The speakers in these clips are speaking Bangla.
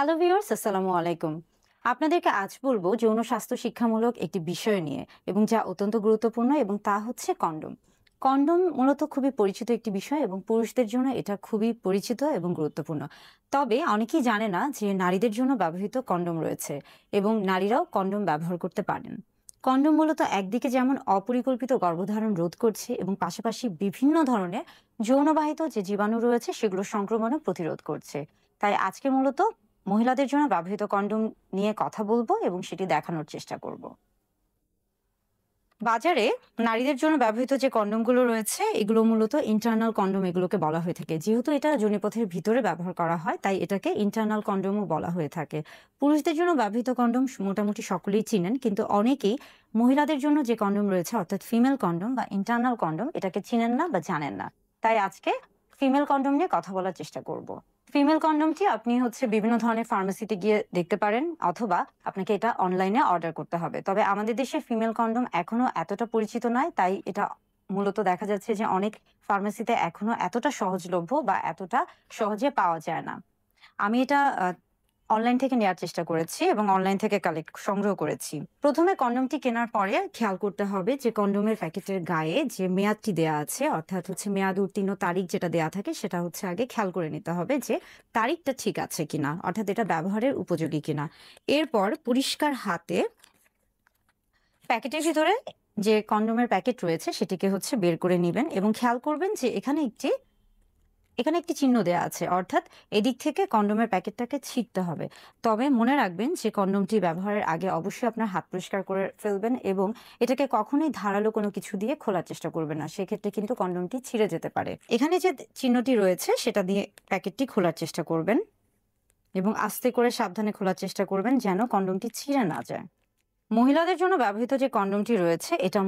হ্যালো ভিউয়ার্স, আসসালামু আলাইকুম। আপনাদেরকে আজ বলবো যৌন স্বাস্থ্য শিক্ষামূলক একটি বিষয় নিয়ে এবং যা অত্যন্ত গুরুত্বপূর্ণ এবং তা হচ্ছে কন্ডোম। কন্ডোম মূলত খুবই পরিচিত একটি বিষয় এবং পুরুষদের জন্য এটা খুবই পরিচিত এবং গুরুত্বপূর্ণ। তবে অনেকেই জানে না যে নারীদের জন্য ব্যবহৃত কন্ডোম রয়েছে এবং নারীরাও কন্ডোম ব্যবহার করতে পারেন। কন্ডোম মূলত একদিকে যেমন অপরিকল্পিত গর্ভধারণ রোধ করছে এবং পাশাপাশি বিভিন্ন ধরনের যৌনবাহিত যে জীবাণু রয়েছে সেগুলো সংক্রমণও প্রতিরোধ করছে। তাই আজকে মূলত মহিলাদের জন্য ব্যবহৃত কন্ডোম নিয়ে কথা বলবো এবং সেটি দেখানোর চেষ্টা করব। বাজারে নারীদের জন্য ব্যবহৃত যে কন্ডোমগুলো রয়েছে এগুলো মূলত ইন্টারনাল কন্ডোম এগুলোকে বলা হয়ে থাকে। যেহেতু এটা যোনিপথের ভিতরে ব্যবহার করা হয় তাই এটাকে ইন্টারনাল কন্ডোমও বলা হয়ে থাকে। পুরুষদের জন্য ব্যবহৃত কন্ডোম মোটামুটি সকলেই চিনেন, কিন্তু অনেকেই মহিলাদের জন্য যে কন্ডোম রয়েছে অর্থাৎ ফিমেল কন্ডোম বা ইন্টারনাল কন্ডোম এটাকে চিনেন না বা জানেন না। তাই আজকে ফিমেল কন্ডোম নিয়ে কথা বলার চেষ্টা করব। ফিমেল কন্ডোমটি আপনি বিভিন্ন ধরনের ফার্মেসিতে গিয়ে দেখতে পারেন, অথবা আপনাকে এটা অনলাইনে অর্ডার করতে হবে। তবে আমাদের দেশে ফিমেল কন্ডোম এখনো এতটা পরিচিত নয়, তাই এটা মূলত দেখা যাচ্ছে যে অনেক ফার্মেসিতে এখনো এতটা সহজলভ্য বা এতটা সহজে পাওয়া যায় না। আমি এটা অনলাইন থেকে নেওয়ার চেষ্টা করেছি এবং অনলাইন থেকে সংগ্রহ করেছি। প্রথমে কন্ডোমটি কেনার পরে খেয়াল করতে হবে যে কন্ডোমের প্যাকেটের গায়ে যে মেয়াদটি দেয়া আছে, অর্থাৎ মেয়াদ উত্তীর্ণ তারিখ যেটা দেয়া থাকে সেটা আগে খেয়াল করে নিতে হবে যে তারিখটা ঠিক আছে কিনা, অর্থাৎ এটা ব্যবহারের উপযোগী কিনা। এরপর পরিষ্কার হাতে প্যাকেটের ভিতরে যে কন্ডোমের প্যাকেট রয়েছে সেটিকে বের করে নেবেন এবং খেয়াল করবেন যে এখানে একটি চিহ্ন দেয়া আছে, অর্থাৎ এদিক থেকে কন্ডোমের প্যাকেটটাকে ছিঁড়তে হবে। তবে মনে রাখবেন যে কন্ডোমটি ব্যবহারের আগে অবশ্যই আপনার হাত পরিষ্কার করে ফেলবেন এবং এটাকে কখনোই ধারালো কোনো কিছু দিয়ে খোলার চেষ্টা করবেন না, সেক্ষেত্রে কিন্তু কন্ডোমটি ছিঁড়ে যেতে পারে। এখানে যে চিহ্নটি রয়েছে সেটা দিয়ে প্যাকেটটি খোলার চেষ্টা করবেন এবং আস্তে করে সাবধানে খোলার চেষ্টা করবেন যেন কন্ডোমটি ছিঁড়ে না যায়। মহিলাদের জন্য ব্যবহৃত যে কন্ডোমটি রয়েছে এটা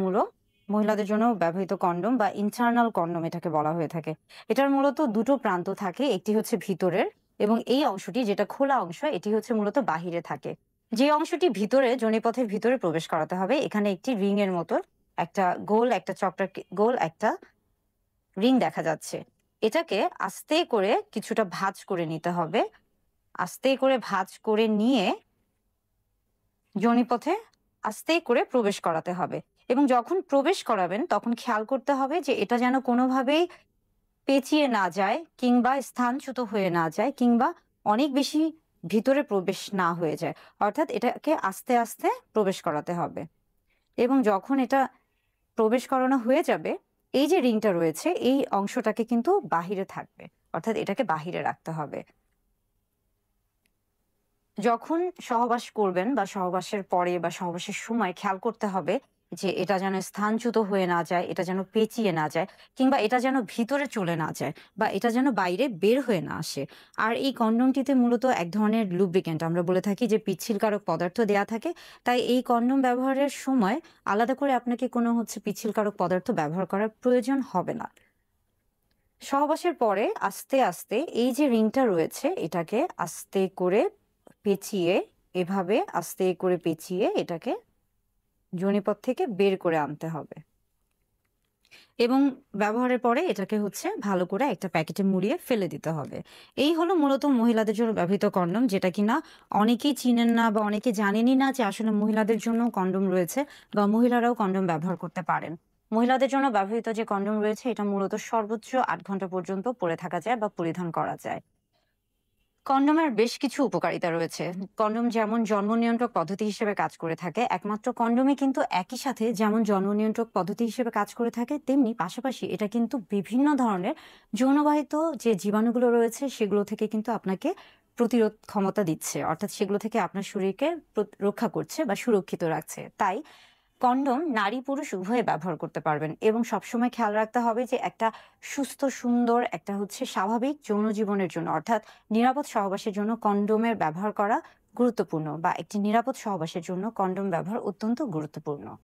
মহিলাদের জন্য ব্যবহৃত কন্ডোম বা ইন্টারনাল কন্ডোম এটাকে বলা হয়ে থাকে। এটার মূলত দুটো প্রান্ত থাকে, একটি ভিতরের এবং এই অংশটি যেটা খোলা অংশ এটি মূলত বাহিরে থাকে। যে অংশটি ভিতরে যোনিপথের ভিতরে প্রবেশ করাতে হবে, এখানে একটি রিং এর মতো গোল একটা রিং দেখা যাচ্ছে। এটাকে আস্তে করে কিছুটা ভাঁজ করে নিতে হবে। আস্তে করে ভাঁজ করে নিয়ে যোনিপথে আস্তে করে প্রবেশ করাতে হবে এবং যখন প্রবেশ করাবেন তখন খেয়াল করতে হবে যে এটা যেন কোনোভাবেই পেঁচিয়ে না যায় কিংবা স্থানচ্যুত হয়ে না যায় কিংবা অনেক বেশি ভিতরে প্রবেশ না হয়ে যায়, অর্থাৎ এটাকে আস্তে আস্তে প্রবেশ করাতে হবে। এবং যখন এটা প্রবেশ করানো হয়ে যাবে, এই যে রিংটা রয়েছে এই অংশটাকে কিন্তু বাহিরে থাকবে, অর্থাৎ এটাকে বাহিরে রাখতে হবে। যখন সহবাস করবেন বা সহবাসের পরে বা সহবাসের সময় খেয়াল করতে হবে যে এটা যেন স্থানচ্যুত হয়ে না যায়, এটা যেন পেঁচিয়ে না যায় কিংবা এটা যেন ভিতরে চলে না যায় বা এটা যেন বাইরে বের হয়ে না আসে। আর এই কন্ডোমটিতে মূলত এক ধরনের লুব্রিকেন্ট, আমরা বলে থাকি যে পিচ্ছিলকারক পদার্থ দেয়া থাকে। তাই এই কন্ডোম ব্যবহারের সময় আলাদা করে আপনাকে কোনো পিচ্ছিলকারক পদার্থ ব্যবহার করার প্রয়োজন হবে না। সহবাসের পরে আস্তে আস্তে এই যে রিংটা রয়েছে এটাকে আস্তে করে পেঁচিয়ে, এভাবে আস্তে করে পেঁচিয়ে এটাকে যোনিপথ থেকে বের করে আনতে হবে এবং ব্যবহারের পরে এটাকে ভালো করে একটা প্যাকেটে মুড়িয়ে ফেলে দিতে হবে। এই হলো মূলত মহিলাদের জন্য ব্যবহৃত কন্ডোম, যেটা কিনা অনেকেই চিনেন না বা অনেকে জানেনই না যে আসলে মহিলাদের জন্য কন্ডোম রয়েছে বা মহিলারাও কন্ডোম ব্যবহার করতে পারেন। মহিলাদের জন্য ব্যবহৃত যে কন্ডোম রয়েছে এটা মূলত সর্বোচ্চ 8 ঘন্টা পর্যন্ত পরে থাকা যায় বা পরিধান করা যায়। কন্ডোমের বেশ কিছু উপকারিতা রয়েছে। কন্ডোম যেমন জন্ম নিয়ন্ত্রক পদ্ধতি হিসেবে কাজ করে থাকে, একমাত্র কন্ডোমে কিন্তু একই সাথে যেমন জন্ম নিয়ন্ত্রক পদ্ধতি হিসেবে কাজ করে থাকে তেমনি পাশাপাশি এটা কিন্তু বিভিন্ন ধরনের যৌনবাহিত যে জীবাণুগুলো রয়েছে সেগুলো থেকে কিন্তু আপনাকে প্রতিরোধ ক্ষমতা দিচ্ছে, অর্থাৎ সেগুলো থেকে আপনার শরীরকে রক্ষা করছে বা সুরক্ষিত রাখছে। তাই কন্ডোম নারী পুরুষ উভয়ে ব্যবহার করতে পারবেন এবং সবসময় খেয়াল রাখতে হবে যে একটা সুস্থ সুন্দর একটা স্বাভাবিক যৌন জীবনের জন্য, অর্থাৎ নিরাপদ সহবাসের জন্য কন্ডোমের ব্যবহার করা গুরুত্বপূর্ণ বা একটি নিরাপদ সহবাসের জন্য কন্ডোম ব্যবহার অত্যন্ত গুরুত্বপূর্ণ।